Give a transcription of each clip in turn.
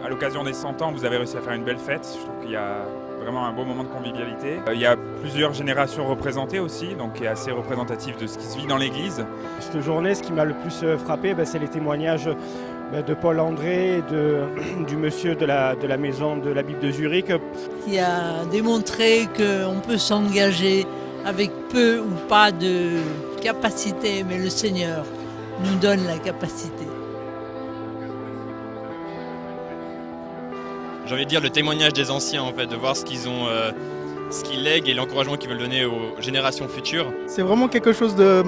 À l'occasion des 100 ans, vous avez réussi à faire une belle fête. Je trouve qu'il y a vraiment un beau moment de convivialité. Il y a plusieurs générations représentées aussi, donc qui est assez représentatif de ce qui se vit dans l'église. Cette journée, ce qui m'a le plus frappé, c'est les témoignages de Paul André, du monsieur de la maison de la Bible de Zurich. Qui a démontré qu'on peut s'engager avec peu ou pas de capacité, mais le Seigneur nous donne la capacité. J'ai envie de dire le témoignage des anciens, en fait, de voir ce qu'ils ont, ce qu'ils lèguent et l'encouragement qu'ils veulent donner aux générations futures. C'est vraiment quelque chose de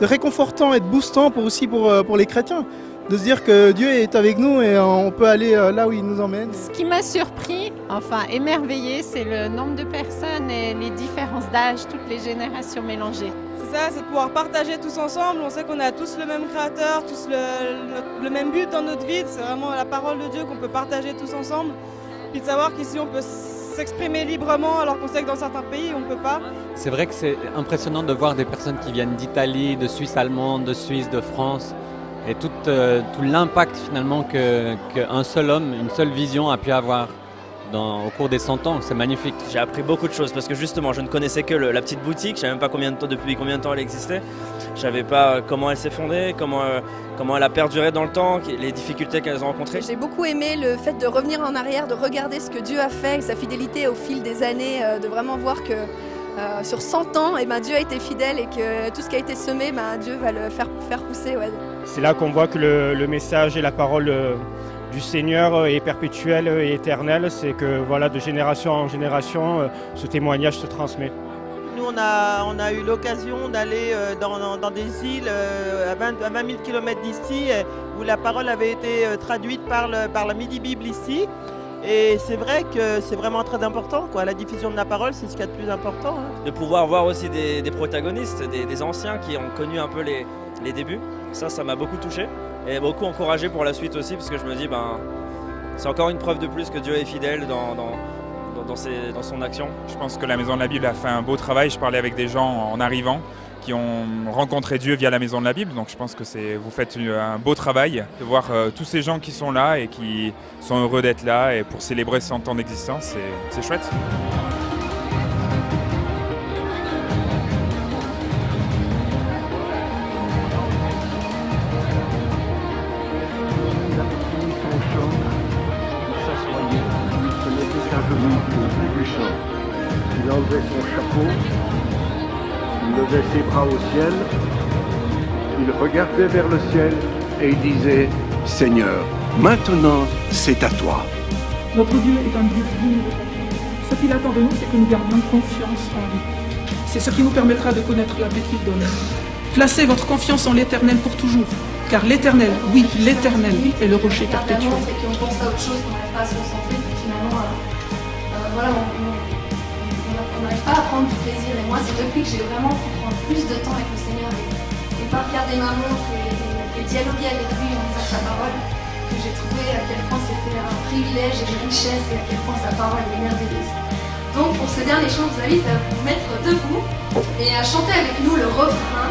réconfortant et de boostant pour les chrétiens. De se dire que Dieu est avec nous et on peut aller là où il nous emmène. Ce qui m'a surpris, enfin émerveillé, c'est le nombre de personnes et les différences d'âge, toutes les générations mélangées. C'est ça, c'est de pouvoir partager tous ensemble. On sait qu'on a tous le même créateur, tous le même but dans notre vie. C'est vraiment la parole de Dieu qu'on peut partager tous ensemble. Puis de savoir qu'ici on peut s'exprimer librement alors qu'on sait que dans certains pays on ne peut pas. C'est vrai que c'est impressionnant de voir des personnes qui viennent d'Italie, de Suisse allemande, de Suisse, de France. Et tout l'impact finalement qu'un seul homme, une seule vision a pu avoir au cours des 100 ans, c'est magnifique. J'ai appris beaucoup de choses parce que justement je ne connaissais que la petite boutique, je ne savais même pas depuis combien de temps elle existait, je ne savais pas comment elle s'est fondée, comment elle a perduré dans le temps, les difficultés qu'elles ont rencontrées. J'ai beaucoup aimé le fait de revenir en arrière, de regarder ce que Dieu a fait, sa fidélité au fil des années, de vraiment voir que sur 100 ans, Dieu a été fidèle et que tout ce qui a été semé, Dieu va le faire pousser. Ouais. C'est là qu'on voit que le message et la parole du Seigneur est perpétuel et éternel. C'est que voilà, de génération en génération, ce témoignage se transmet. Nous, on a eu l'occasion d'aller dans des îles à 20 000 km d'ici où la parole avait été traduite par la Midi-Bible ici. Et c'est vrai que c'est vraiment très important, quoi. La diffusion de la parole, c'est ce qu'il y a de plus important. De pouvoir voir aussi des protagonistes, des anciens qui ont connu un peu les débuts, ça m'a beaucoup touché et beaucoup encouragé pour la suite aussi, parce que je me dis, c'est encore une preuve de plus que Dieu est fidèle dans son action. Je pense que la Maison de la Bible a fait un beau travail. Je parlais avec des gens en arrivant qui ont rencontré Dieu via la Maison de la Bible. Donc je pense que vous faites un beau travail de voir tous ces gens qui sont là et qui sont heureux d'être là et pour célébrer 100 ans d'existence, c'est chouette. Il enlevait son chapeau, il levait ses bras au ciel, il regardait vers le ciel et il disait « Seigneur, maintenant c'est à toi ». Notre Dieu est un Dieu digne de confiance. Ce qu'il attend de nous, c'est que nous gardions confiance en lui. C'est ce qui nous permettra de connaître la paix qu'il donne. Placez votre confiance en l'Éternel pour toujours, car l'Éternel, oui, l'Éternel est le rocher perpétuel. C'est qu'on pense à autre chose, qu'on n'arrive pas à se concentrer, puis finalement, on n'arrive pas à prendre du plaisir. Et moi, c'est depuis que j'ai vraiment pu prendre plus de temps avec le Seigneur et pas regarder ma montre et dialoguer avec lui en lisant sa parole, que j'ai trouvé à quel point c'était un privilège et une richesse et à quel point sa parole est merveilleuse. Donc pour ce dernier chant, je vous invite à vous mettre debout et à chanter avec nous le refrain.